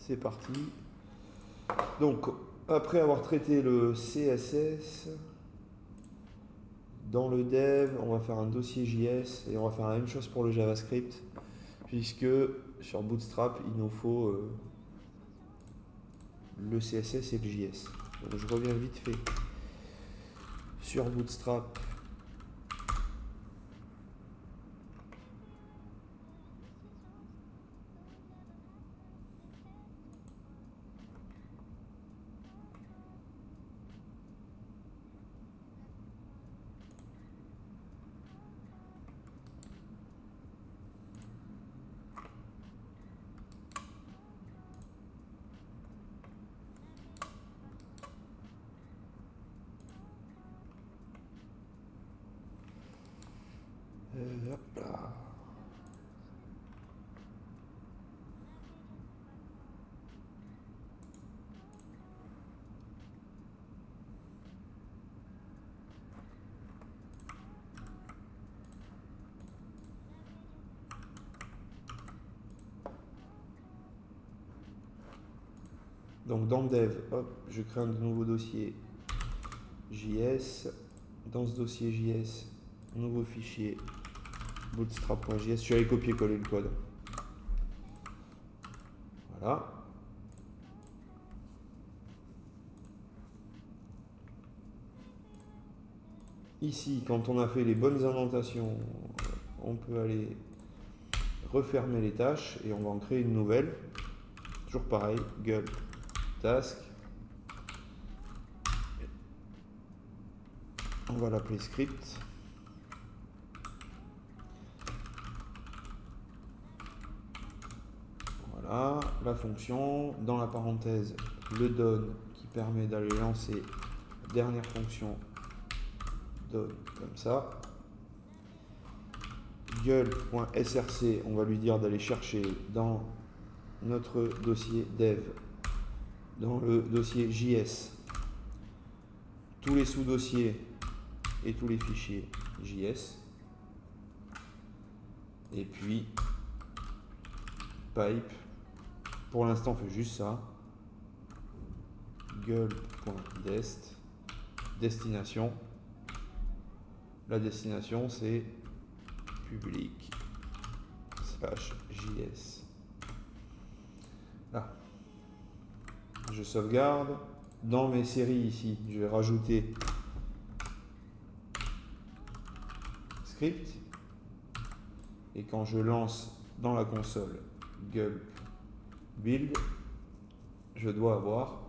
C'est parti. Donc, après avoir traité le CSS, dans le dev, on va faire un dossier JS et on va faire la même chose pour le JavaScript, puisque sur Bootstrap, il nous faut le CSS et le JS. Donc, je reviens vite fait sur Bootstrap. Hop là. Donc dans Dev, hop, je crée un nouveau dossier JS. Dans ce dossier JS, nouveau fichier bootstrap.js. Je suis allé copier-coller le code. Voilà. Ici, quand on a fait les bonnes indentations, on peut aller refermer les tâches et on va en créer une nouvelle. Toujours pareil, gulp task. On va l'appeler script. Voilà, la fonction, dans la parenthèse, le done qui permet d'aller lancer la dernière fonction done comme ça. Gulp.src, on va lui dire d'aller chercher dans notre dossier dev, dans le dossier JS, tous les sous-dossiers et tous les fichiers JS. Et puis pipe, pour l'instant on fait juste ça. Gulp.dest, destination. La destination c'est public /js. Là. Je sauvegarde. Dans mes séries ici, je vais rajouter script. Et quand je lance dans la console gulp build, je dois avoir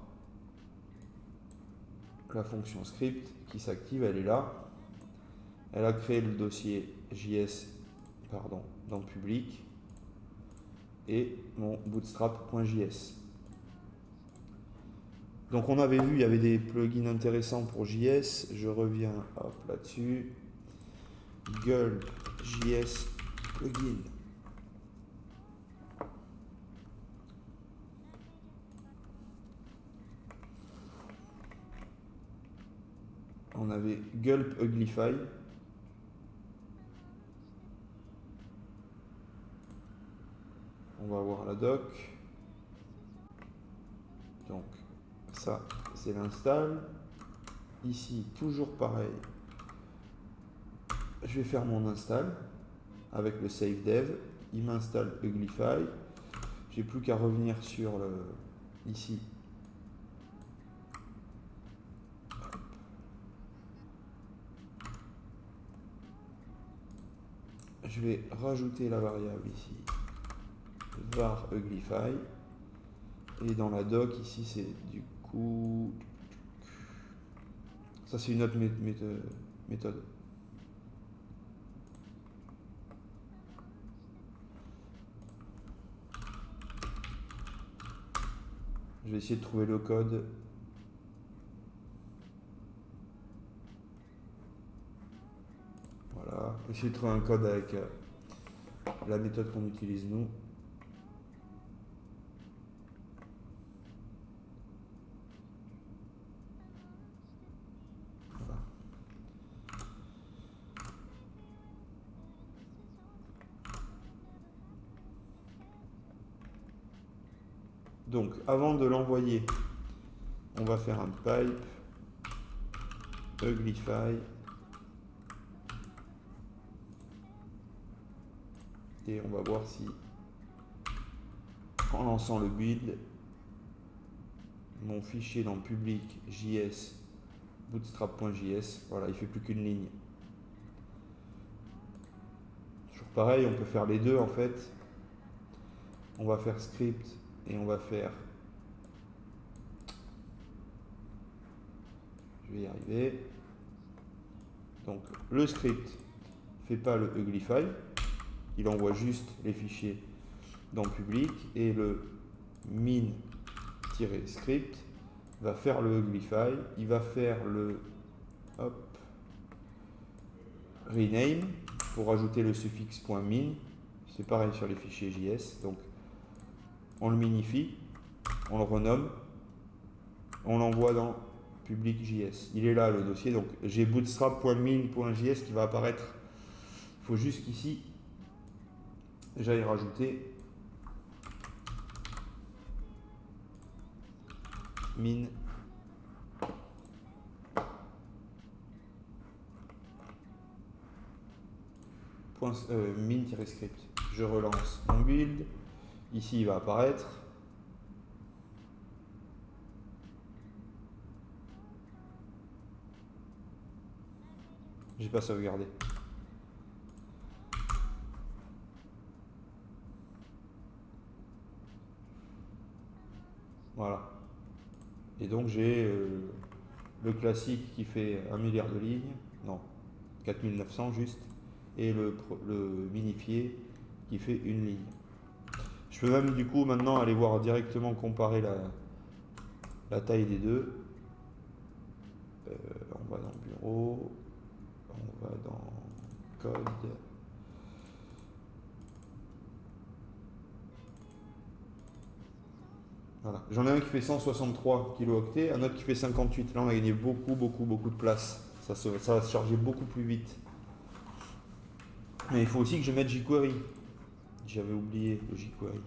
la fonction script qui s'active, elle est là. Elle a créé le dossier JS dans public et mon bootstrap.js. Donc on avait vu, il y avait des plugins intéressants pour JS. Je reviens là-dessus. Gulp JS plugin. On avait Gulp Uglify. On va voir la doc. Donc ça c'est l'install. Ici toujours pareil. Je vais faire mon install avec le save dev. Il m'installe Uglify. J'ai plus qu'à revenir sur ici. Je vais rajouter la variable ici var Uglify. Et dans la doc ici c'est du coup ça c'est une autre méthode. Je vais essayer de trouver le code. Voilà, essayer de trouver un code avec la méthode qu'on utilise nous. Voilà. Donc, avant de l'envoyer, on va faire un pipe uglify et on va voir si, en lançant le build, mon fichier dans public JS bootstrap.js, voilà, il fait plus qu'une ligne. Toujours pareil, on peut faire les deux en fait. On va faire script et on va faire, je vais y arriver. Donc le script fait pas le uglify, il envoie juste les fichiers dans public, et le min-script va faire le uglify, il va faire le rename pour ajouter le suffixe .min, c'est pareil sur les fichiers JS, donc on le minifie, on le renomme, on l'envoie dans public JS. Il est là le dossier, donc j'ai bootstrap.min.js qui va apparaître. Il faut juste qu'ici j'aille rajouter min min-script. Je relance mon build. Ici, il va apparaître. J'ai pas sauvegardé. Voilà. Et donc j'ai le classique qui fait 1 milliard de lignes, non, 4900 juste, et le minifié qui fait une ligne. Je peux même du coup maintenant aller voir directement comparer la taille des deux. On va dans bureau, on va dans code. Voilà. J'en ai un qui fait 163 kilooctets, un autre qui fait 58. Là on a gagné beaucoup de place. Ça va se charger beaucoup plus vite. Mais il faut aussi que je mette jQuery. J'avais oublié le jQuery.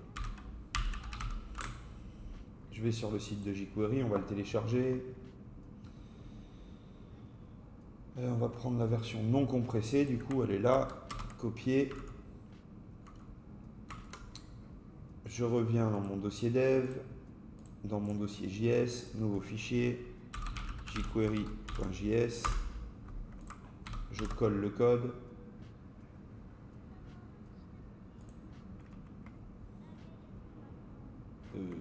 Je vais sur le site de jQuery, on va le télécharger. Et on va prendre la version non compressée, du coup elle est là, copier. Je reviens dans mon dossier dev, dans mon dossier JS, nouveau fichier, jQuery.js. Je colle le code.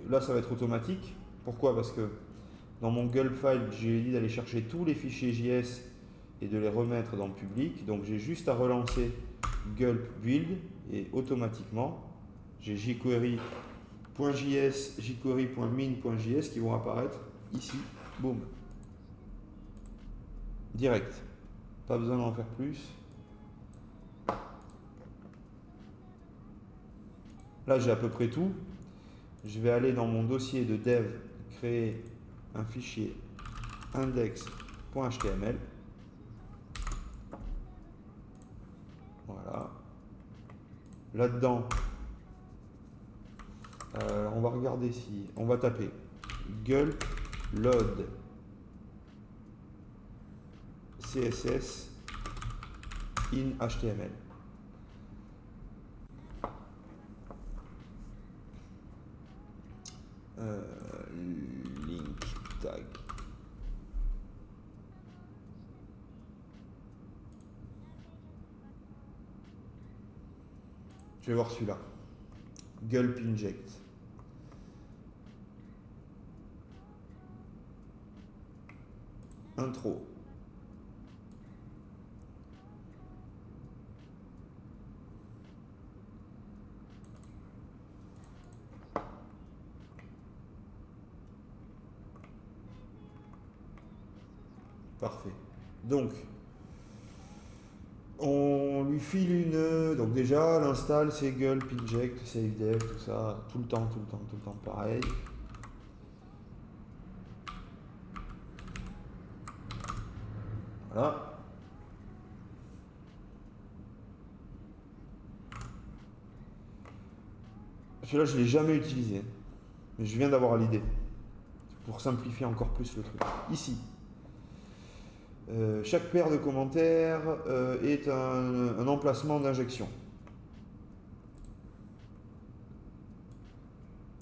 Là ça va être automatique. Pourquoi? Parce que dans mon gulp file, j'ai dit d'aller chercher tous les fichiers JS et de les remettre dans le public. Donc j'ai juste à relancer gulp build et automatiquement j'ai jQuery.js, jQuery.min.js qui vont apparaître ici. Boum. Direct. Pas besoin d'en faire plus. Là j'ai à peu près tout. Je vais aller dans mon dossier de dev, créer un fichier index.html. Voilà. Là-dedans, on va regarder si on va taper gulp load css in html. Link tag. Je vais voir celui-là. Gulp inject. Intro. Parfait. Donc, on lui file une... Donc déjà, l'install, c'est gulp, inject, save dev, tout ça, tout le temps, pareil. Voilà. Celui-là, je ne l'ai jamais utilisé. Mais je viens d'avoir l'idée. Pour simplifier encore plus le truc. Ici. Chaque paire de commentaires est un emplacement d'injection.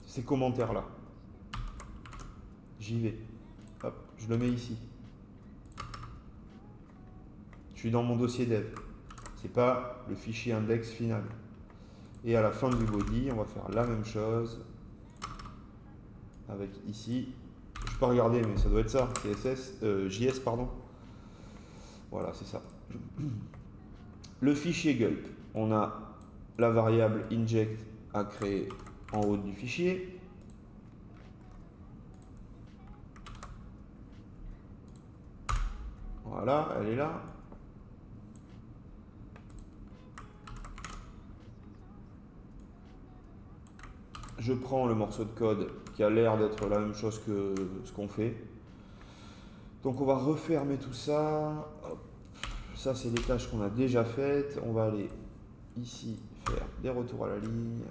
Ces commentaires-là. J'y vais. Hop, je le mets ici. Je suis dans mon dossier dev. C'est pas le fichier index final. Et à la fin du body, on va faire la même chose. Avec ici. Je ne peux pas regarder, mais ça doit être ça. JS, pardon. Voilà, c'est ça. Le fichier gulp. On a la variable inject à créer en haut du fichier. Voilà, elle est là. Je prends le morceau de code qui a l'air d'être la même chose que ce qu'on fait. Donc on va refermer tout ça. Hop. Ça, c'est les tâches qu'on a déjà faites. On va aller ici faire des retours à la ligne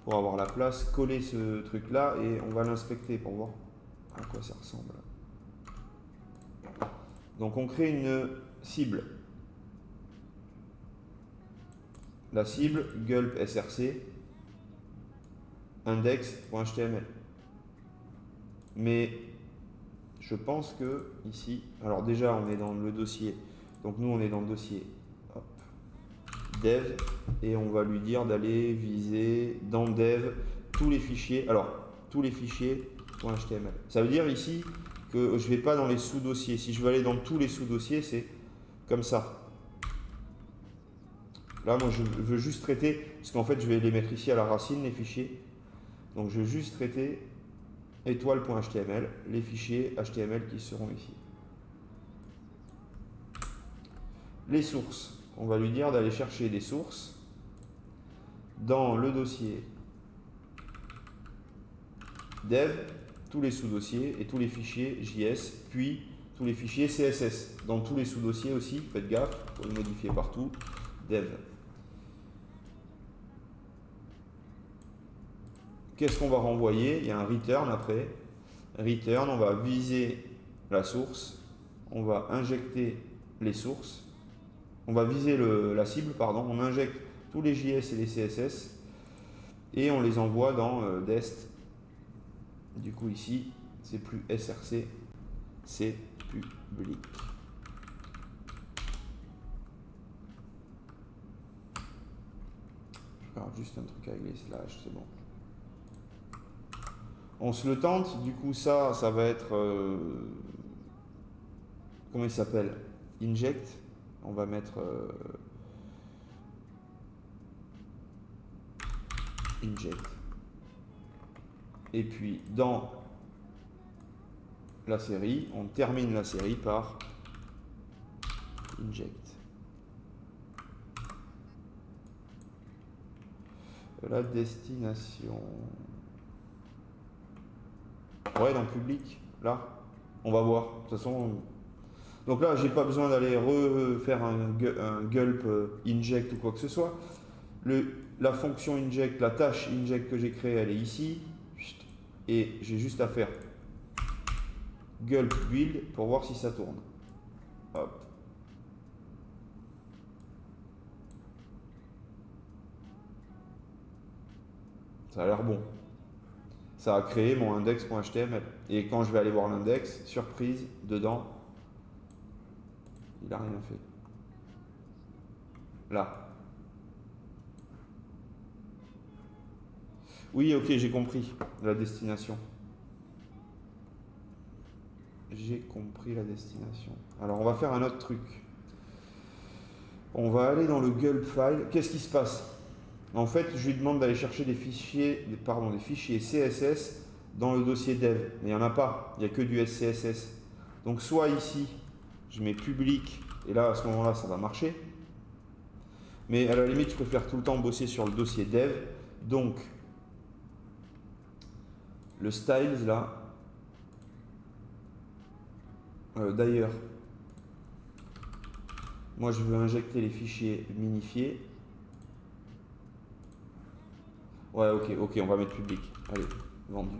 pour avoir la place, coller ce truc là et on va l'inspecter pour voir à quoi ça ressemble. Donc on crée une cible. La cible gulp src index.html. Mais je pense que ici, alors déjà on est dans le dossier, donc nous on est dans le dossier hop, dev et on va lui dire d'aller viser dans dev tous les fichiers, alors tous les fichiers .html. Ça veut dire ici que je ne vais pas dans les sous-dossiers. Si je veux aller dans tous les sous-dossiers, c'est comme ça. Là, moi, je veux juste traiter, parce qu'en fait, je vais les mettre ici à la racine, les fichiers. Donc, je veux juste traiter étoile.html, les fichiers HTML qui seront ici. Les sources, on va lui dire d'aller chercher des sources dans le dossier dev, tous les sous-dossiers et tous les fichiers JS, puis tous les fichiers CSS. Dans tous les sous-dossiers aussi, faites gaffe, il faut le modifier partout, dev. Qu'est-ce qu'on va renvoyer? Il y a un return après. Return, on va viser la source, on va injecter les sources, on va viser la cible, pardon, on injecte tous les JS et les CSS et on les envoie dans dest. Du coup ici, c'est plus src, c'est public. Je regarde juste un truc avec les slash, c'est bon. On se le tente, du coup ça va être, comment il s'appelle? Inject, on va mettre inject. Et puis dans la série, on termine la série par inject. La destination. Ouais, dans public, là, on va voir. De toute façon, donc là, j'ai pas besoin d'aller refaire un gulp inject ou quoi que ce soit. La fonction inject, la tâche inject que j'ai créée, elle est ici. Et j'ai juste à faire gulp build pour voir si ça tourne. Hop. Ça a l'air bon. Ça a créé mon index.html. Et quand je vais aller voir l'index, surprise, dedans, il n'a rien fait. Là. Oui, ok, j'ai compris la destination. J'ai compris la destination. Alors, on va faire un autre truc. On va aller dans le gulp file. Qu'est-ce qui se passe? En fait, je lui demande d'aller chercher des fichiers CSS dans le dossier dev. Mais il n'y en a pas. Il n'y a que du SCSS. Donc, soit ici, je mets public. Et là, à ce moment-là, ça va marcher. Mais à la limite, je préfère tout le temps bosser sur le dossier dev. Donc, le styles, là. D'ailleurs, moi, je veux injecter les fichiers minifiés. Ouais, ok, on va mettre public. Allez, vendu.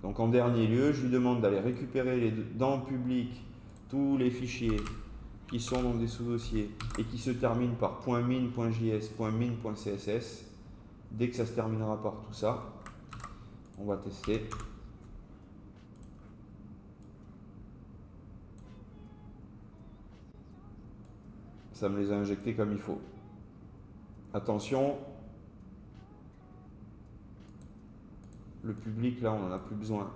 Donc en dernier lieu, je lui demande d'aller récupérer dans le public tous les fichiers qui sont dans des sous-dossiers et qui se terminent par .min.js, .min.css. Dès que ça se terminera par tout ça, on va tester. Ça me les a injectés comme il faut. Attention, le public, là, on n'en a plus besoin.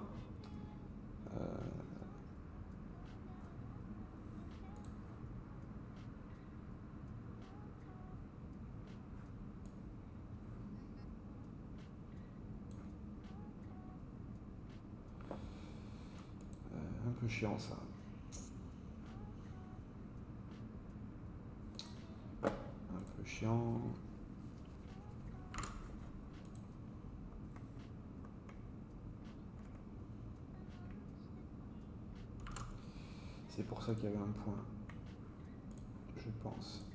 Un peu chiant, ça. Un peu chiant. C'est pour ça qu'il y avait un point, je pense.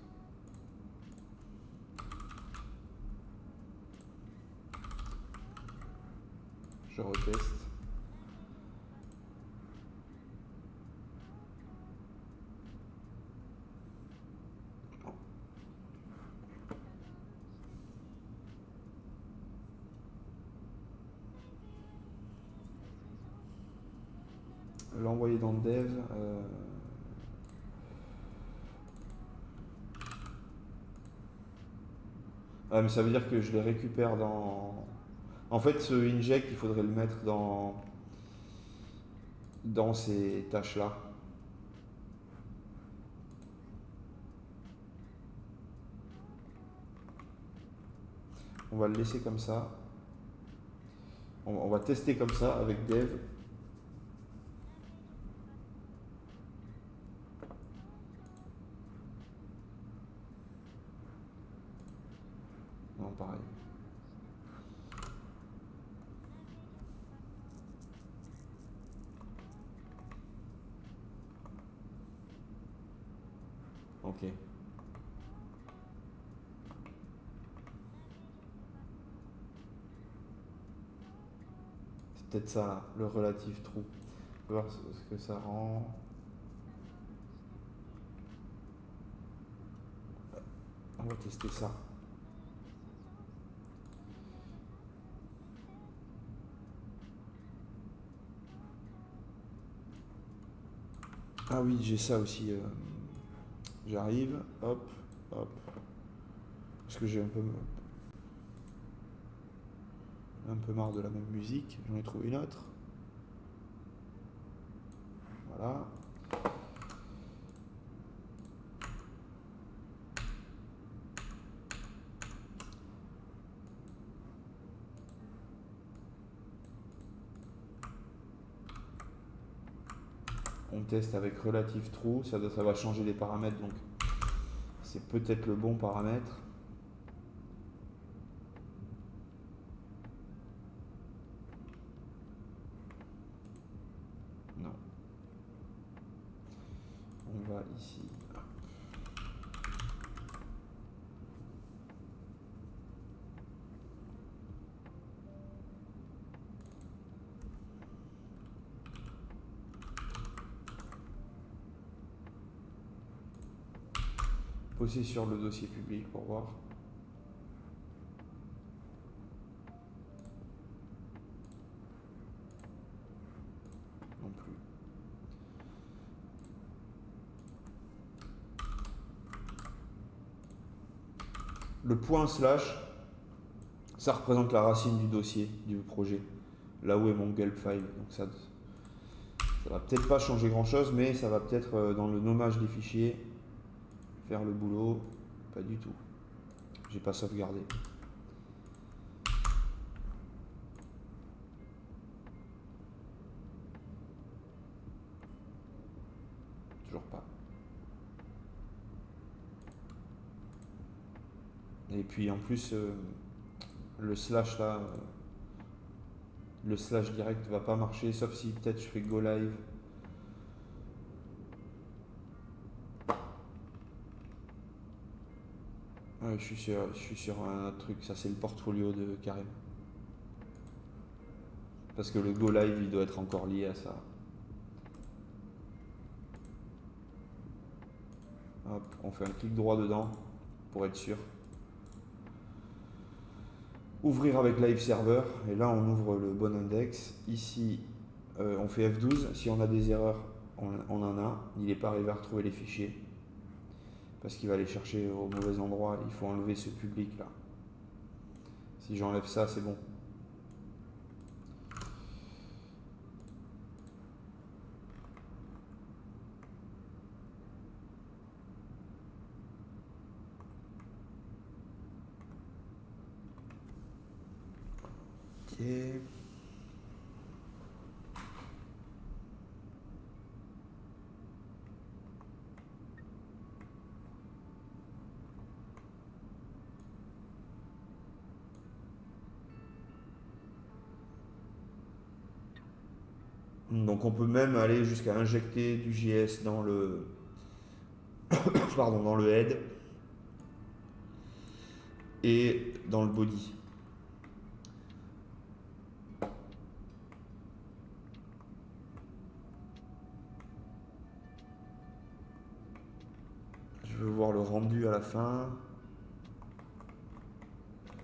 Je reteste. Non. L'envoyer dans le dev. Ah, mais ça veut dire que je les récupère dans... En fait, ce inject, il faudrait le mettre dans ces tâches-là. On va le laisser comme ça. On va tester comme ça avec dev. Non, pareil. Ok. C'est peut-être ça, là, le relative true. On va voir ce que ça rend. On va tester ça. Ah oui, j'ai ça aussi. J'arrive, hop, hop. Parce que j'ai un peu marre de la même musique. J'en ai trouvé une autre. Voilà. On teste avec relative true, ça va changer les paramètres, donc c'est peut-être le bon paramètre. Non. On va ici. Poser sur le dossier public pour voir. Non plus. Le point slash, ça représente la racine du dossier, du projet. Là où est mon gulp file. Donc ça va peut-être pas changer grand chose, mais ça va peut-être dans le nommage des fichiers faire le boulot. Pas du tout. J'ai pas sauvegardé. Toujours pas. Et puis en plus, le slash là, le slash direct va pas marcher, sauf si peut-être je fais go live. Ouais, je suis sur un autre truc, ça c'est le portfolio de Karim. Parce que le Go Live il doit être encore lié à ça. Hop, on fait un clic droit dedans pour être sûr. Ouvrir avec Live Server, et là on ouvre le bon index. Ici on fait F12, si on a des erreurs on en a, il n'est pas arrivé à retrouver les fichiers parce qu'il va les chercher au mauvais endroit, il faut enlever ce public là. Si j'enlève ça c'est bon. Ok. Donc on peut même aller jusqu'à injecter du JS dans le pardon, dans le head et dans le body. Je veux voir le rendu à la fin.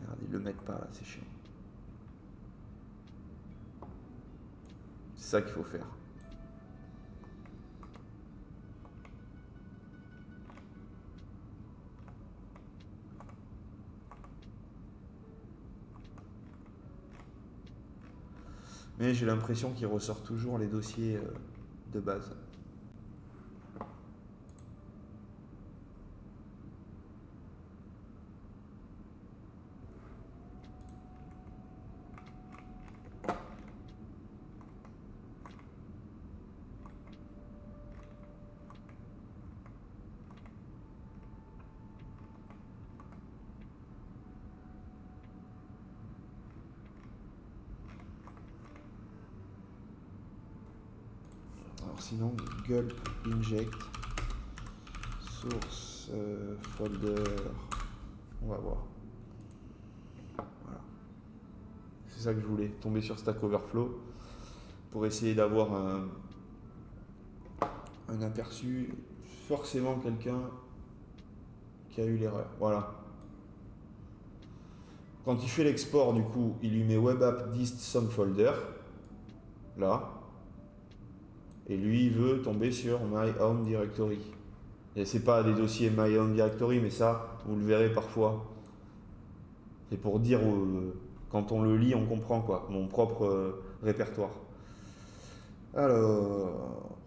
Regardez, ils le mettent pas là, c'est chiant. C'est ça qu'il faut faire. Mais j'ai l'impression qu'il ressort toujours les dossiers de base. Alors sinon, gulp inject source folder, on va voir. Voilà. C'est ça que je voulais, tomber sur Stack Overflow pour essayer d'avoir un aperçu. Forcément quelqu'un qui a eu l'erreur. Voilà. Quand il fait l'export, du coup, il lui met web app dist some folder, là, et lui il veut tomber sur my home directory. Et c'est pas des dossiers my home directory, mais ça, vous le verrez parfois. C'est pour dire, quand on le lit, on comprend quoi, mon propre répertoire. Alors,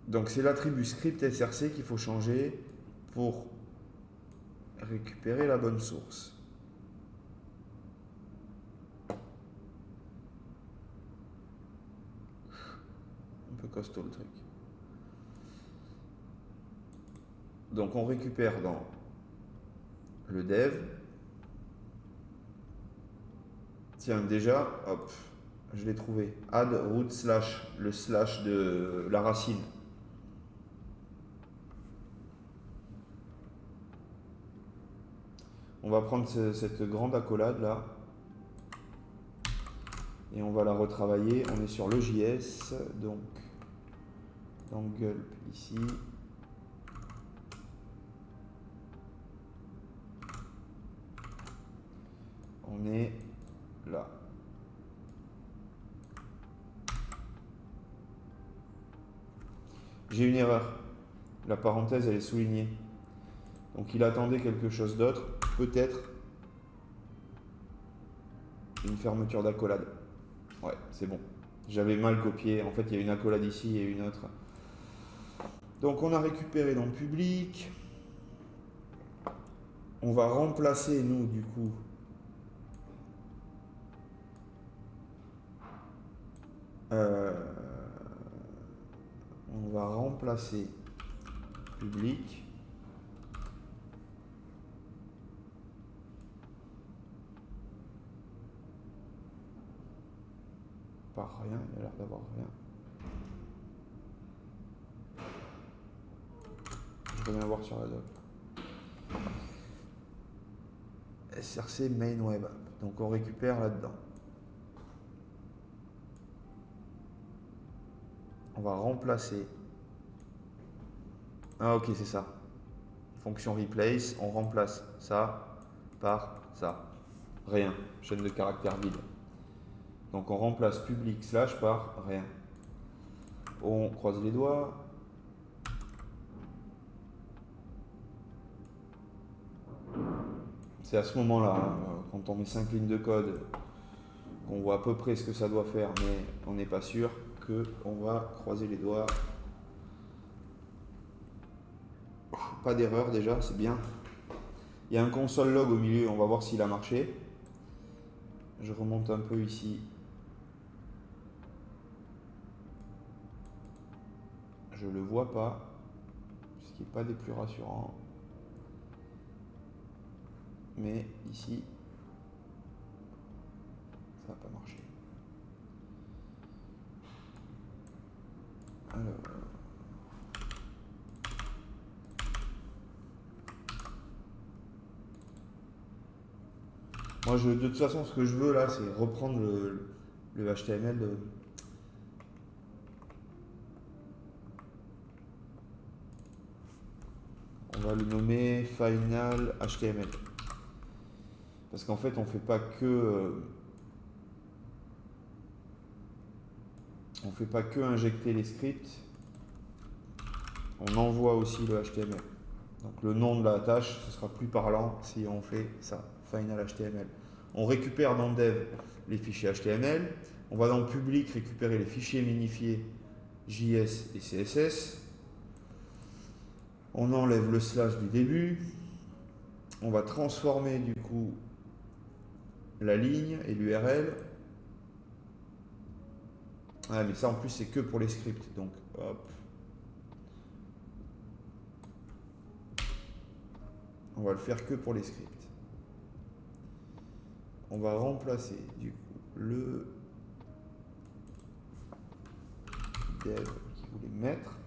donc c'est l'attribut script src qu'il faut changer pour récupérer la bonne source. Un peu costaud le truc. Donc on récupère dans le dev. Tiens, déjà, hop, je l'ai trouvé. Add root slash, le slash de la racine. On va prendre cette grande accolade là et on va la retravailler. On est sur le JS, donc dans gulp ici. On est là. J'ai une erreur. La parenthèse elle est soulignée. Donc il attendait quelque chose d'autre, peut-être une fermeture d'accolade. Ouais, c'est bon. J'avais mal copié. En fait, il y a une accolade ici et une autre. Donc on a récupéré dans le public. On va remplacer, nous, du coup, on va remplacer public par rien, il a l'air d'avoir rien. Je reviens voir sur la doc. SRC main web app. Donc on récupère là-dedans. On va remplacer. Ah ok, c'est ça. Fonction replace, on remplace ça par ça. Rien. Chaîne de caractère vide. Donc on remplace public slash par rien. On croise les doigts. C'est à ce moment-là, hein, quand on met 5 lignes de code, qu'on voit à peu près ce que ça doit faire, mais on n'est pas sûr, qu'on va croiser les doigts. Pas d'erreur déjà, c'est bien. Il y a un console log au milieu, on va voir s'il a marché. Je remonte un peu ici. Je le vois pas, ce qui n'est pas des plus rassurants. Mais ici, ça n'a pas marché. Alors. Moi, de toute façon, ce que je veux là, c'est reprendre le HTML de... On va le nommer Final HTML. Parce qu'en fait, on fait pas que injecter les scripts. On envoie aussi le HTML. Donc le nom de la tâche, ce sera plus parlant si on fait ça, Final HTML. On récupère dans dev les fichiers HTML. On va dans le public récupérer les fichiers minifiés JS et CSS. On enlève le slash du début. On va transformer du coup la ligne et l'URL. Ah, mais ça en plus c'est que pour les scripts. Donc hop. On va le faire que pour les scripts. On va remplacer du coup le dev qui voulait mettre.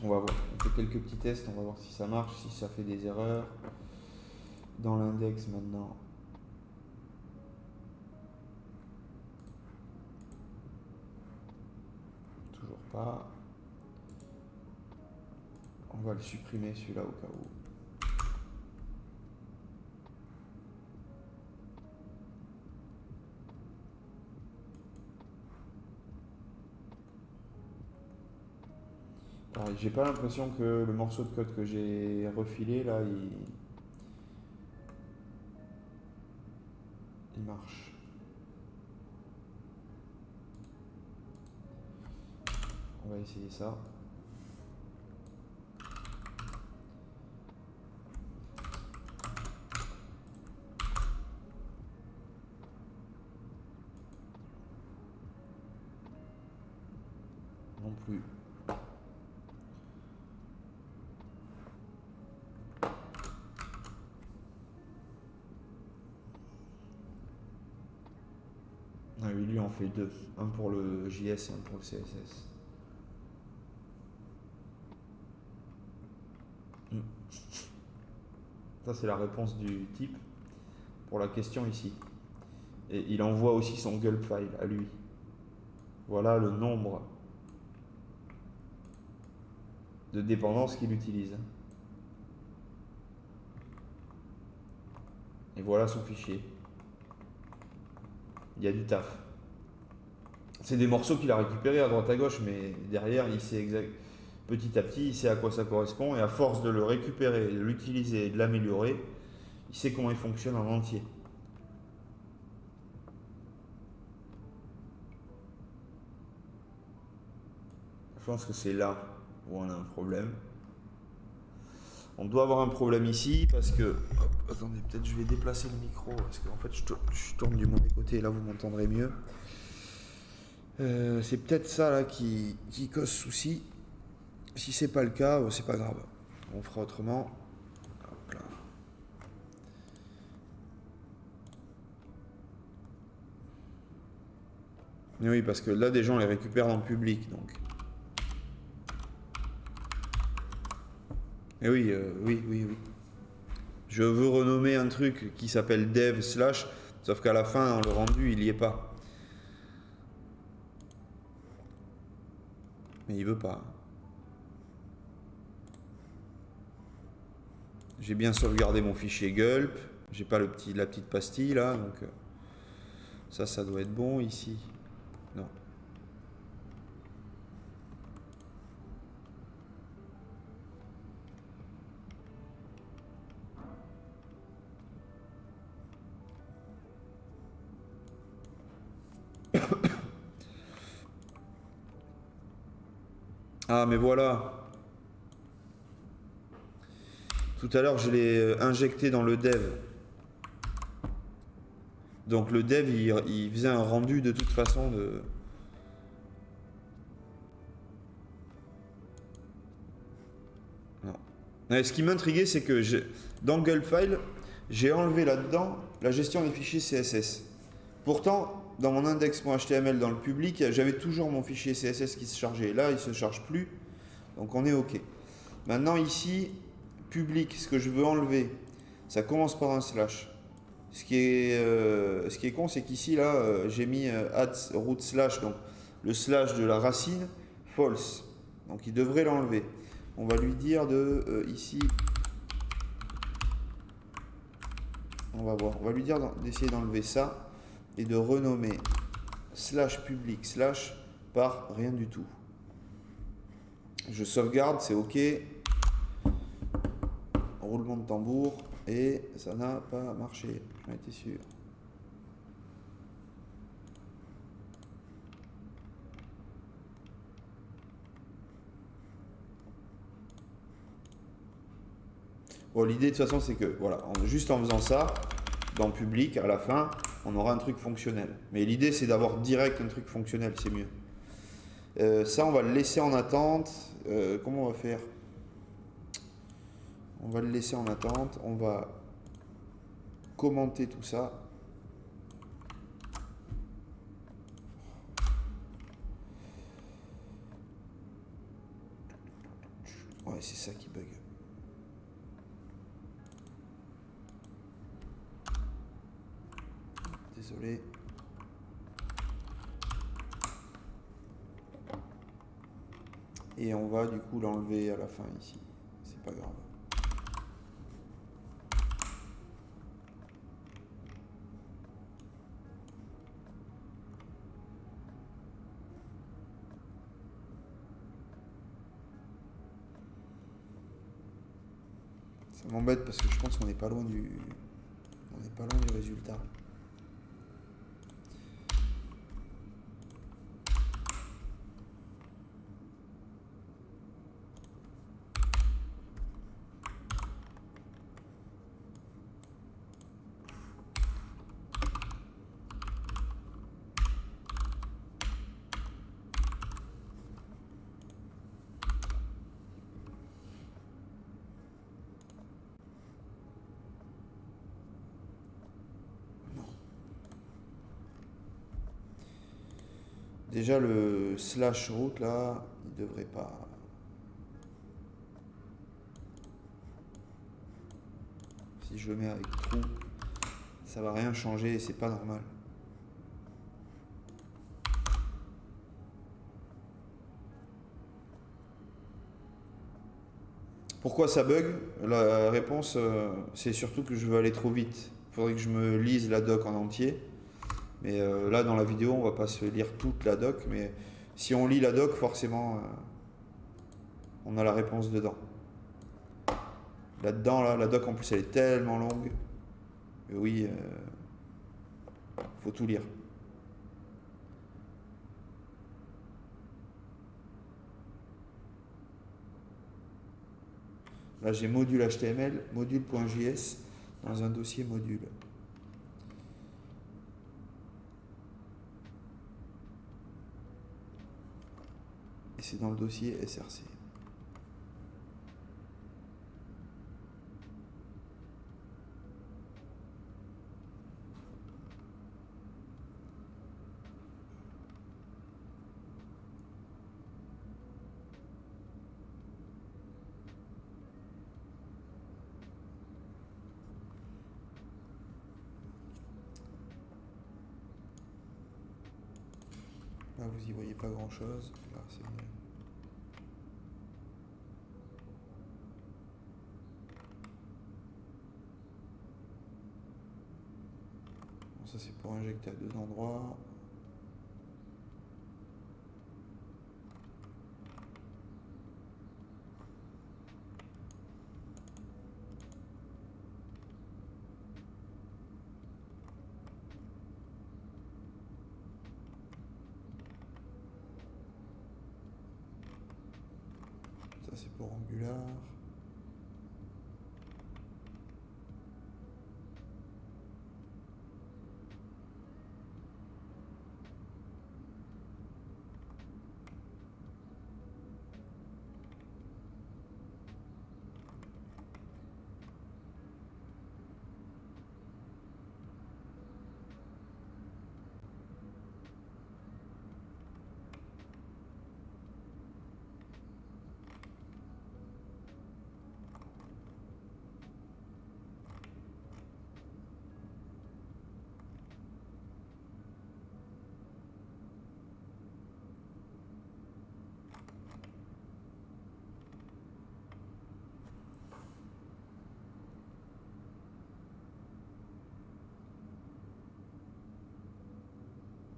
On va voir, on fait quelques petits tests, on va voir si ça marche, si ça fait des erreurs. Dans l'index maintenant. Toujours pas. On va le supprimer celui-là au cas où. J'ai pas l'impression que le morceau de code que j'ai refilé là, il marche. On va essayer ça. Non plus. Ah oui, lui on fait deux. Un pour le JS et un pour le CSS. Ça c'est la réponse du type pour la question ici. Et il envoie aussi son gulp file à lui. Voilà le nombre de dépendances qu'il utilise. Et voilà son fichier. Il y a du taf. C'est des morceaux qu'il a récupérés à droite à gauche, mais derrière, il sait petit à petit, il sait à quoi ça correspond, et à force de le récupérer, de l'utiliser et de l'améliorer, il sait comment il fonctionne en entier. Je pense que c'est là où on a un problème. On doit avoir un problème ici parce que... Hop, attendez, peut-être je vais déplacer le micro parce qu'en fait je tourne du mauvais côté et là vous m'entendrez mieux. C'est peut-être ça là qui cause souci. Si c'est pas le cas, c'est pas grave. On fera autrement. Hop là. Mais oui, parce que là des gens les récupèrent dans le public donc. Et oui, oui. Je veux renommer un truc qui s'appelle dev slash, sauf qu'à la fin, dans le rendu, il n'y est pas. Mais il veut pas. J'ai bien sauvegardé mon fichier gulp. J'ai pas la petite pastille là, donc ça doit être bon ici. Non. Ah mais voilà. Tout à l'heure je l'ai injecté dans le dev. Donc le dev il faisait un rendu de toute façon de... Non. Mais ce qui m'intriguait c'est que dans Gulpfile, j'ai enlevé là-dedans la gestion des fichiers CSS. Pourtant, dans mon index.html dans le public, j'avais toujours mon fichier CSS qui se chargeait. Là, il ne se charge plus, donc on est OK. Maintenant ici, public, ce que je veux enlever, ça commence par un slash. Ce qui est con, c'est qu'ici, là, j'ai mis add root slash, donc le slash de la racine, false. Donc il devrait l'enlever. On va lui dire de, ici, on va voir, on va lui dire d'essayer d'enlever ça et de renommer slash public slash par rien du tout. Je sauvegarde, c'est OK. Roulement de tambour. Et ça n'a pas marché. J'en étais sûr. Bon, l'idée de toute façon, c'est que, voilà, juste en faisant ça, dans public, à la fin, on aura un truc fonctionnel. Mais l'idée, c'est d'avoir direct un truc fonctionnel, c'est mieux. Ça, on va le laisser en attente. Comment on va faire? On va le laisser en attente. On va commenter tout ça. Ouais, c'est ça qui bug. Désolé. Et on va du coup l'enlever à la fin ici. C'est pas grave. Ça m'embête parce que je pense qu'on n'est pas loin du... On n'est pas loin du résultat. Déjà le slash route là, il devrait pas... Si je le mets avec trou, ça va rien changer et c'est pas normal. Pourquoi ça bug? La réponse, c'est surtout que je veux aller trop vite. Il faudrait que je me lise la doc en entier. Mais là, dans la vidéo, on va pas se lire toute la doc. Mais si on lit la doc, forcément, on a la réponse dedans. Là-dedans, là, la doc, en plus, elle est tellement longue. Que oui, faut tout lire. Là, j'ai module HTML, module.js dans un dossier module. Et c'est dans le dossier SRC. Là, vous y voyez pas grand chose. Là, c'est mieux. Bon, ça, c'est pour injecter à 2 endroits. Ça, c'est pour Angular.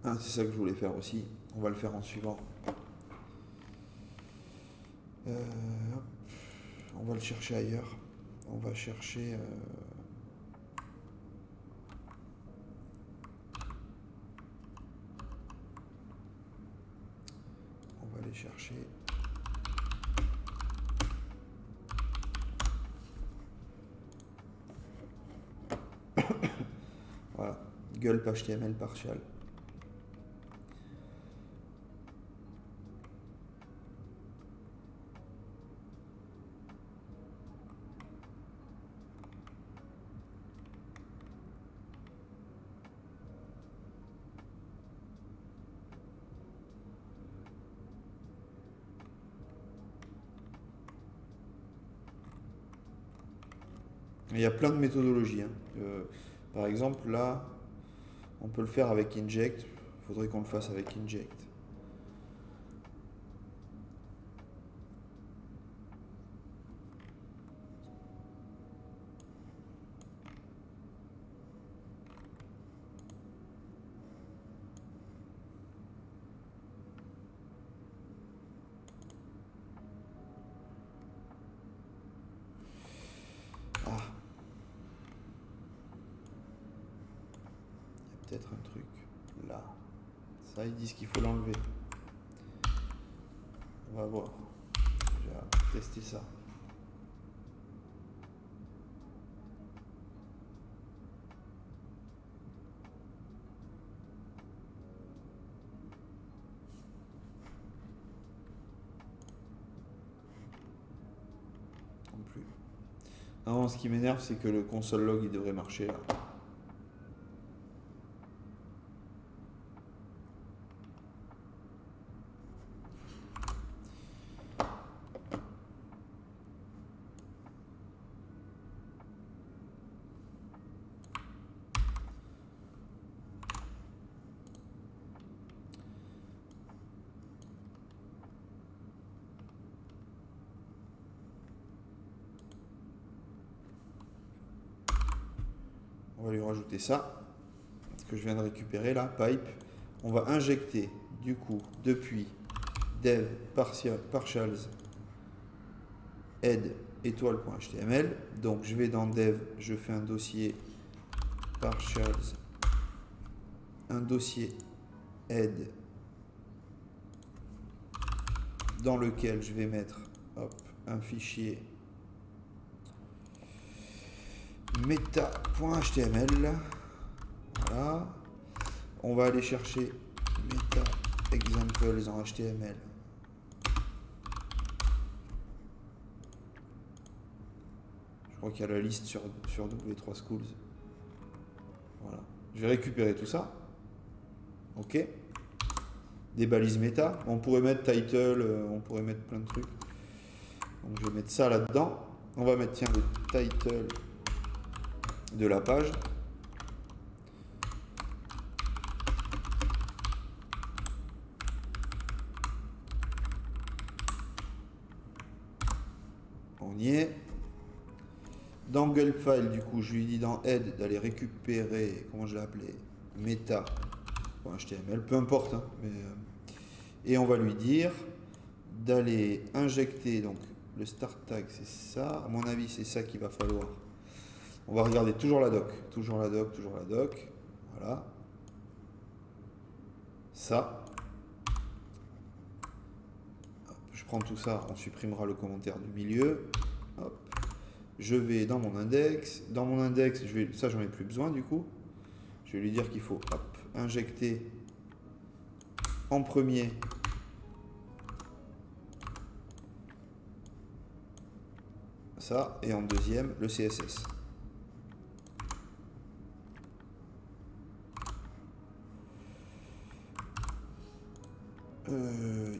Ah, c'est ça que je voulais faire aussi. On va le faire en suivant. Hop. On va le chercher ailleurs. On va chercher... On va aller chercher... Voilà. Gulp HTML partial. Il y a plein de méthodologies. Par exemple, là, on peut le faire avec inject. Il faudrait qu'on le fasse avec inject. Peut-être un truc là. Ça, ils disent qu'il faut l'enlever. On va voir. Je vais tester ça. Non plus. Non, ce qui m'énerve, c'est que le console log, il devrait marcher là. On va lui rajouter ça, ce que je viens de récupérer là, pipe. On va injecter du coup depuis dev partials head étoile.html. Donc je vais dans dev, je fais un dossier partials, un dossier head dans lequel je vais mettre un fichier meta.html. Voilà. On va aller chercher meta examples en HTML. Je crois qu'il y a la liste sur W3 Schools. Voilà. Je vais récupérer tout ça. OK. Des balises méta. On pourrait mettre title, on pourrait mettre plein de trucs. Donc je vais mettre ça là-dedans. On va mettre, tiens, le title de la page. y est. Dans Gulp File, du coup, je lui dis dans Head d'aller récupérer, comment je l'ai appelé, meta.html, peu importe, hein, mais, et on va lui dire d'aller injecter, donc le start tag, c'est ça, à mon avis, c'est ça qu'il va falloir. On va regarder toujours la doc, voilà. Ça. Je prends tout ça, on supprimera le commentaire du milieu. Hop. Je vais dans mon index. Dans mon index, ça j'en ai plus besoin du coup. Je vais lui dire qu'il faut injecter en premier ça et en deuxième le CSS.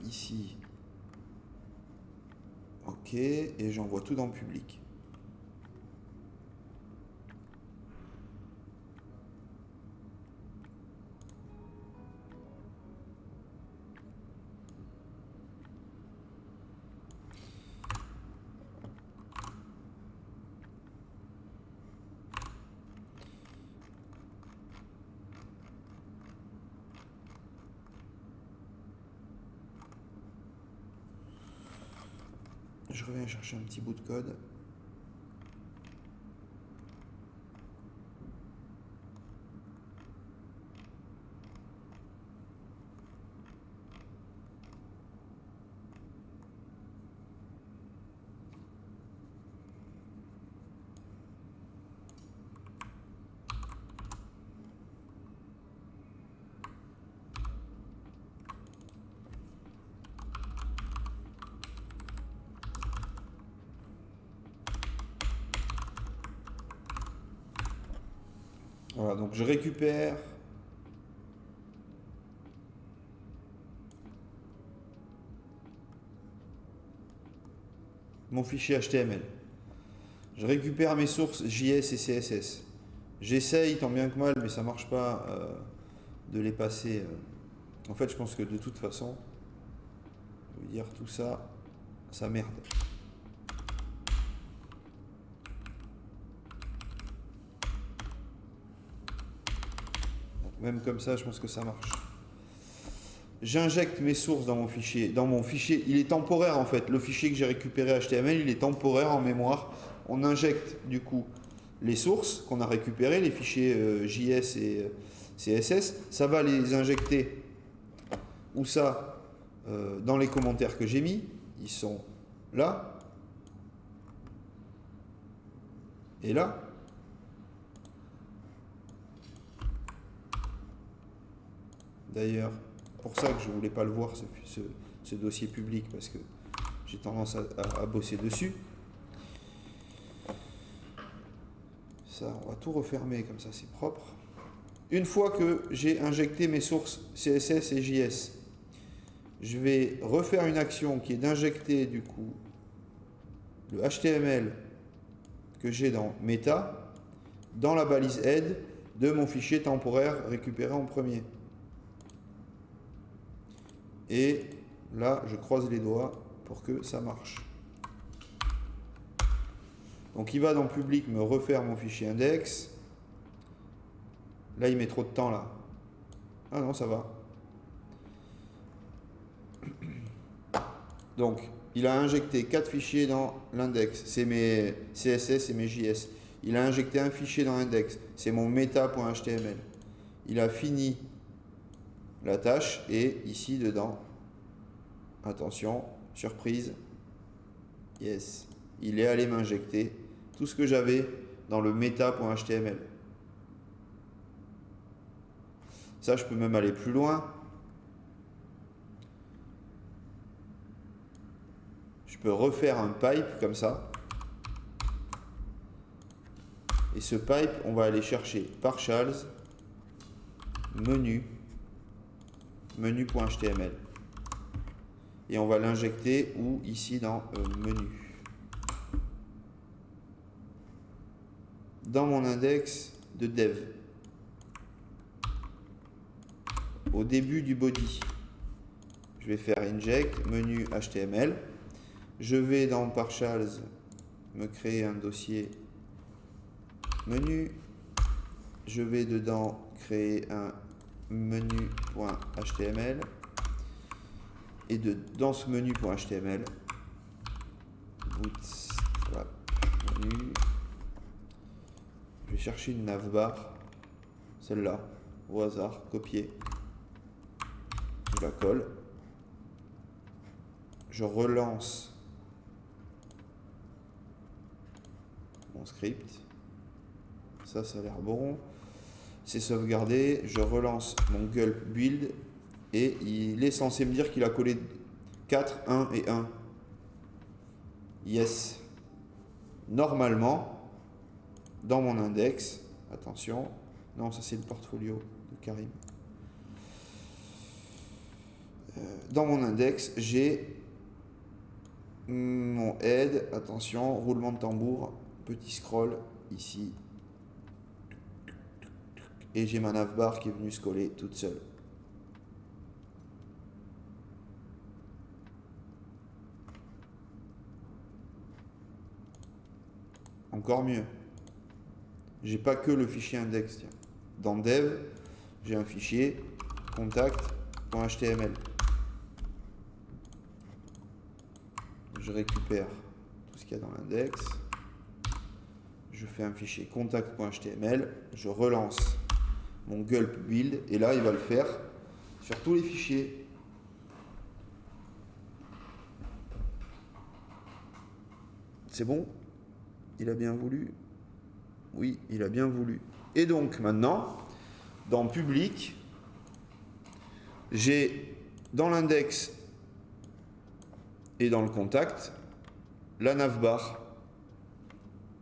Ici. Ok, et j'envoie tout dans le public. Je reviens chercher un petit bout de code. Voilà, donc je récupère mon fichier HTML. Je récupère mes sources JS et CSS. J'essaye tant bien que mal, mais ça marche pas, de les passer. En fait, je pense que de toute façon, je veux dire tout ça, ça merde. Même comme ça, je pense que ça marche. J'injecte mes sources dans mon fichier. Dans mon fichier, il est temporaire en fait. Le fichier que j'ai récupéré HTML, il est temporaire en mémoire. On injecte du coup les sources qu'on a récupérées, les fichiers JS et CSS. Ça va les injecter où ça dans les commentaires que j'ai mis. Ils sont là et là. D'ailleurs, pour ça que je ne voulais pas le voir, ce dossier public, parce que j'ai tendance à bosser dessus. Ça, on va tout refermer, comme ça c'est propre. Une fois que j'ai injecté mes sources CSS et JS, je vais refaire une action qui est d'injecter du coup le HTML que j'ai dans Meta dans la balise head de mon fichier temporaire récupéré en premier. Et là, je croise les doigts pour que ça marche. Donc il va dans public me refaire mon fichier index. Là, il met trop de temps là. Ah non, ça va. Donc, il a injecté 4 fichiers dans l'index. C'est mes CSS et mes JS. Il a injecté un fichier dans l'index. C'est mon meta.html. Il a fini la tâche et ici dedans, attention, surprise, yes, il est allé m'injecter tout ce que j'avais dans le meta.html. Ça, je peux même aller plus loin. Je peux refaire un pipe comme ça. Et ce pipe, on va aller chercher partials, menu.html. Et on va l'injecter où? Ici dans menu. Dans mon index de dev. Au début du body. Je vais faire inject, menu HTML. Je vais dans partials, me créer un dossier menu. Je vais dedans créer un menu.html. Et dans ce menu.html, bootstrap menu, je vais chercher une navbar, celle-là, au hasard, copier. Je la colle. Je relance mon script. Ça a l'air bon. C'est sauvegardé. Je relance mon gulp build et il est censé me dire qu'il a collé 4, 1 et 1. Yes. Normalement, dans mon index, attention, non, ça c'est le portfolio de Karim. Dans mon index, j'ai mon head, attention, roulement de tambour, petit scroll ici. Et j'ai ma navbar qui est venue se coller toute seule. Encore mieux. J'ai pas que le fichier index. Tiens. Dans dev, j'ai un fichier contact.html. Je récupère tout ce qu'il y a dans l'index. Je fais un fichier contact.html. Je relance mon gulp build et là il va le faire sur tous les fichiers. C'est bon? Il a bien voulu? Oui, il a bien voulu. Et donc maintenant, dans public, j'ai dans l'index et dans le contact la navbar.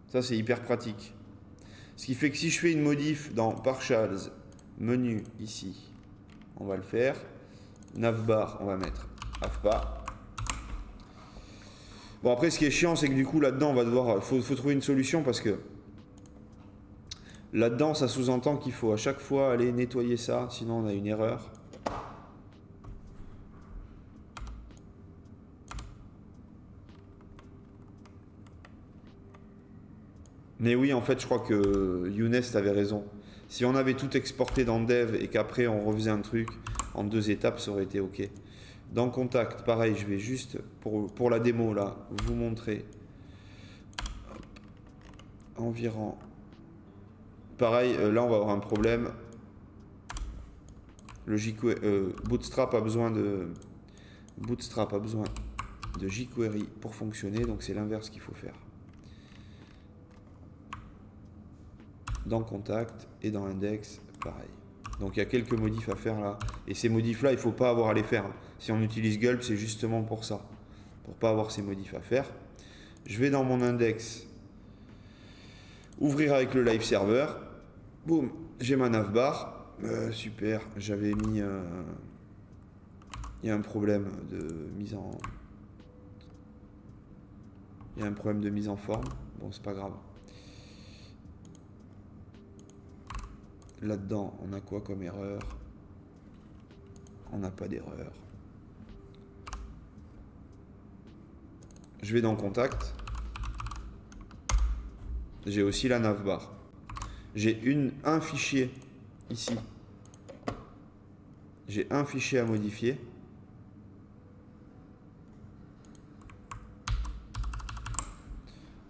Ça c'est hyper pratique. Ce qui fait que si je fais une modif dans partials, menu ici, on va le faire. Navbar, on va mettre avpa. Bon après ce qui est chiant c'est que du coup là-dedans on va devoir, faut trouver une solution parce que là-dedans ça sous-entend qu'il faut à chaque fois aller nettoyer ça, sinon on a une erreur. Mais oui, en fait, je crois que Younes avait raison. Si on avait tout exporté dans Dev et qu'après on refaisait un truc en 2 étapes, ça aurait été OK. Dans Contact, pareil, je vais juste, pour la démo, là, vous montrer. Environ. Pareil, là, on va avoir un problème. Le Bootstrap a besoin de jQuery pour fonctionner, donc c'est l'inverse qu'il faut faire. Dans Contact et dans Index, pareil. Donc il y a quelques modifs à faire là. Et ces modifs là, il ne faut pas avoir à les faire. Si on utilise Gulp, c'est justement pour ça. Pour ne pas avoir ces modifs à faire. Je vais dans mon index, ouvrir avec le live server. Boum, j'ai ma navbar. Super, j'avais mis... il y a un problème de mise en... Il y a un problème de mise en forme. Bon, c'est pas grave. Là-dedans, on a quoi comme erreur? On n'a pas d'erreur. Je vais dans Contact. J'ai aussi la navbar. J'ai un fichier ici. J'ai un fichier à modifier.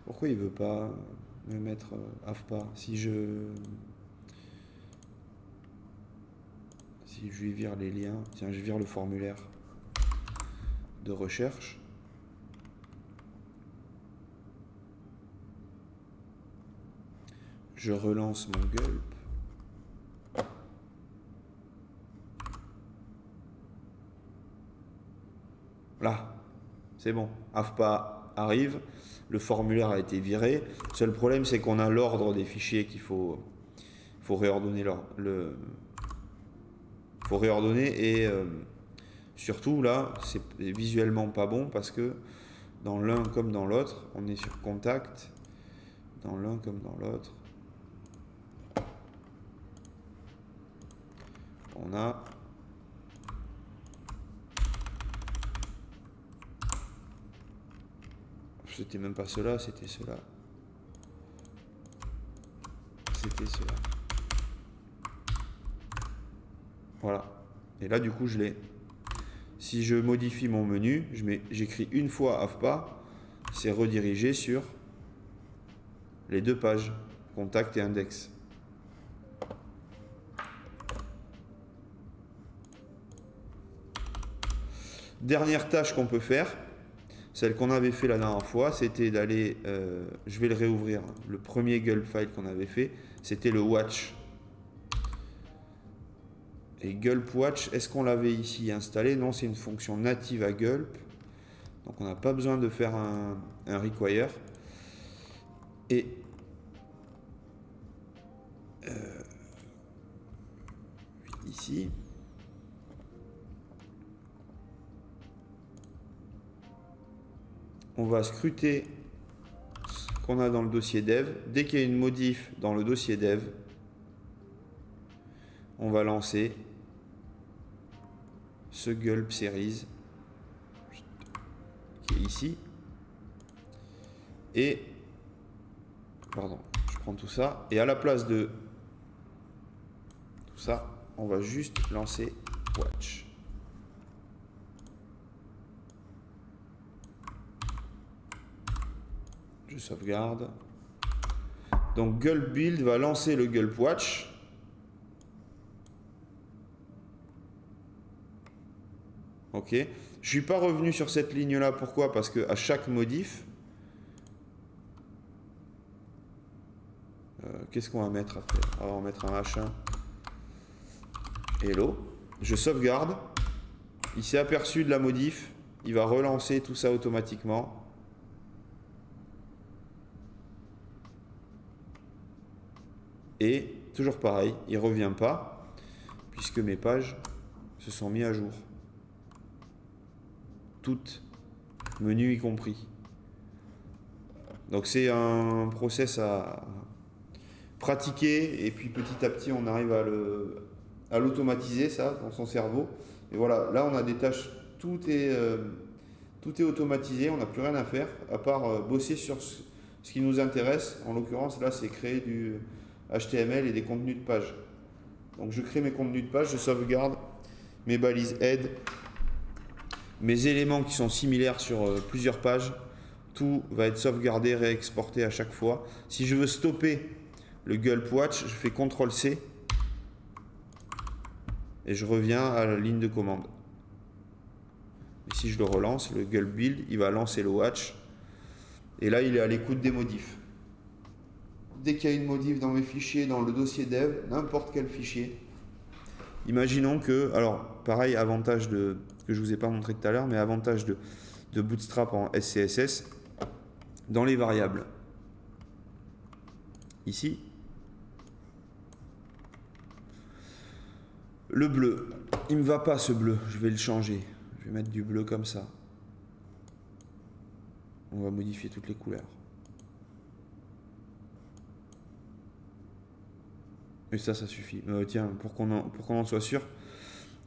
Pourquoi il veut pas me mettre avpa si je lui vire les liens? Tiens, je vire le formulaire de recherche. Je relance mon gulp. Là, c'est bon. avpa arrive. Le formulaire a été viré. Le seul problème, c'est qu'on a l'ordre des fichiers qu'il faut réordonner. Faut réordonner et surtout là, c'est visuellement pas bon parce que dans l'un comme dans l'autre, on est sur Contact. Dans l'un comme dans l'autre, on a c'était même pas cela, c'était cela. C'était cela. Voilà. Et là, du coup, je l'ai. Si je modifie mon menu, j'écris une fois AFPA, c'est redirigé sur les deux pages, contact et index. Dernière tâche qu'on peut faire, celle qu'on avait fait la dernière fois, c'était d'aller, je vais le réouvrir, le premier gulp file qu'on avait fait, c'était le watch. Et gulp watch, est-ce qu'on l'avait ici installé? Non, c'est une fonction native à gulp, donc on n'a pas besoin de faire un require. Et ici, on va scruter ce qu'on a dans le dossier dev. Dès qu'il y a une modif dans le dossier dev, on va lancer ce gulp series qui est ici. Et, pardon, je prends tout ça. Et à la place de tout ça, on va juste lancer watch. Je sauvegarde. Donc gulp build va lancer le gulp watch. Ok. Je suis pas revenu sur cette ligne là. Pourquoi? Parce que à chaque modif, qu'est-ce qu'on va mettre après? On va mettre un H1. Hello. Je sauvegarde. Il s'est aperçu de la modif. Il va relancer tout ça automatiquement. Et toujours pareil, il ne revient pas puisque mes pages se sont mis à jour. Toutes, menu y compris. Donc c'est un process à pratiquer et puis petit à petit on arrive à l'automatiser ça dans son cerveau. Et voilà, là on a des tâches, tout est automatisé, on n'a plus rien à faire à part bosser sur ce qui nous intéresse. En l'occurrence là c'est créer du HTML et des contenus de page. Donc je crée mes contenus de page, je sauvegarde mes balises head, mes éléments qui sont similaires sur plusieurs pages. Tout va être sauvegardé, réexporté à chaque fois. Si je veux stopper le gulp watch, je fais CTRL-C et je reviens à la ligne de commande. Et si je le relance, le gulp build, il va lancer le watch. Et là, il est à l'écoute des modifs. Dès qu'il y a une modif dans mes fichiers, dans le dossier dev, n'importe quel fichier, imaginons que, alors pareil, avantage que je ne vous ai pas montré tout à l'heure, mais avantage de Bootstrap en SCSS, dans les variables. Ici, le bleu, il ne me va pas ce bleu, je vais le changer. Je vais mettre du bleu comme ça. On va modifier toutes les couleurs. Et ça suffit. Tiens, pour qu'on en soit sûr,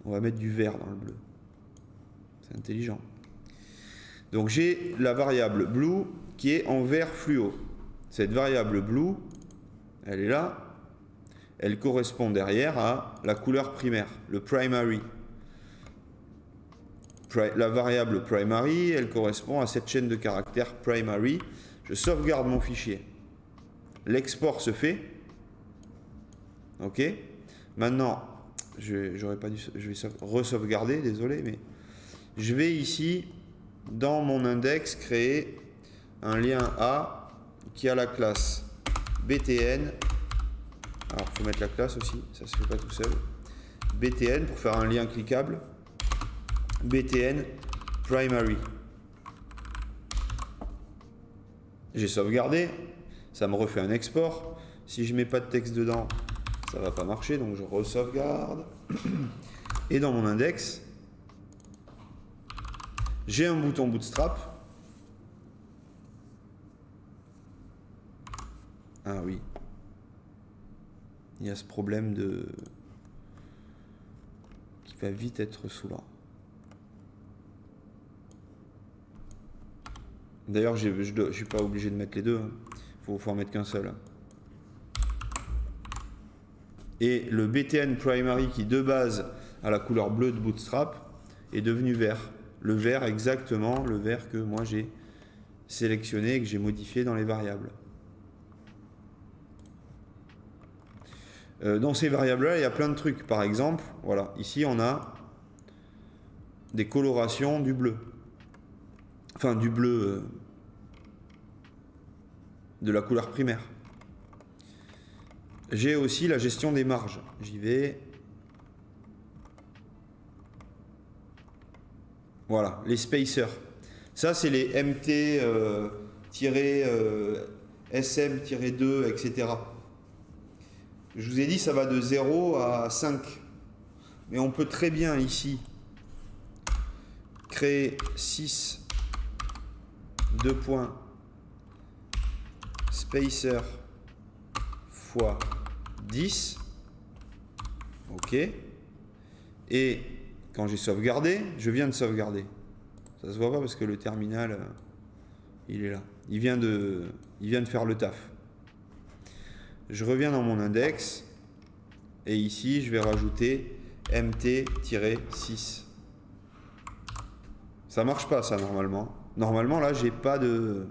on va mettre du vert dans le bleu. C'est intelligent. Donc j'ai la variable blue qui est en vert fluo. Cette variable blue, elle est là. Elle correspond derrière à la couleur primaire, le primary. La variable primary, elle correspond à cette chaîne de caractères primary. Je sauvegarde mon fichier. L'export se fait. Ok. Maintenant, je vais re-sauvegarder, désolé, mais je vais ici, dans mon index, créer un lien A qui a la classe BTN. Alors, il faut mettre la classe aussi, ça ne se fait pas tout seul. BTN pour faire un lien cliquable. BTN primary. J'ai sauvegardé, ça me refait un export. Si je mets pas de texte dedans, ça va pas marcher, donc je re-sauvegarde. Et dans mon index, j'ai un bouton Bootstrap. Ah oui. Il y a ce problème qui va vite être saoulant. D'ailleurs, je ne suis pas obligé de mettre les deux. Hein. Faut en mettre qu'un seul. Et le BTN Primary qui de base a la couleur bleue de Bootstrap est devenu vert. Le vert exactement, le vert que moi j'ai sélectionné et que j'ai modifié dans les variables. Dans ces variables-là, il y a plein de trucs. Par exemple, voilà, ici on a des colorations du bleu. Enfin, du bleu de la couleur primaire. J'ai aussi la gestion des marges. J'y vais. Voilà, les spacers. Ça, c'est les MT-SM-2, etc. Je vous ai dit, ça va de 0 à 5. Mais on peut très bien ici créer 6 2 points spacer fois 10. OK. Et quand j'ai sauvegardé, je viens de sauvegarder. Ça se voit pas parce que le terminal, il est là. Il vient de faire le taf. Je reviens dans mon index et ici, je vais rajouter mt-6. Ça marche pas ça normalement. Normalement là, j'ai pas de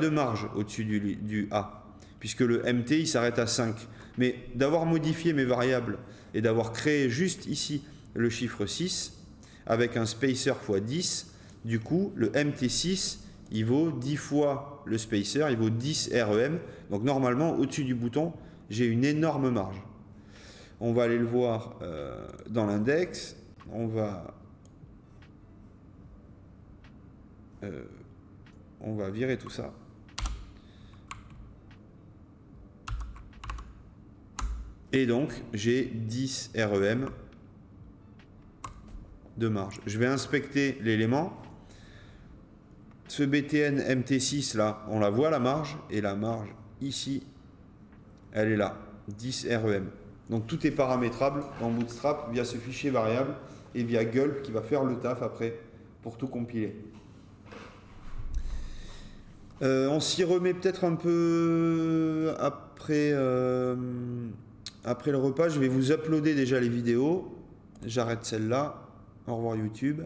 marge au-dessus du A puisque le mt il s'arrête à 5. Mais d'avoir modifié mes variables et d'avoir créé juste ici le chiffre 6 avec un spacer x 10, du coup le mt6 il vaut 10 fois le spacer, il vaut 10 REM. Donc normalement au-dessus du bouton j'ai une énorme marge. On va aller le voir dans l'index. On va virer tout ça. Et donc, j'ai 10 REM de marge. Je vais inspecter l'élément. Ce BTN MT6 là, on la voit la marge. Et la marge ici, elle est là, 10 REM. Donc tout est paramétrable dans Bootstrap via ce fichier variable et via Gulp qui va faire le taf après pour tout compiler. On s'y remet peut-être un peu après le repas. Je vais vous uploader déjà les vidéos. J'arrête celle-là. Au revoir YouTube.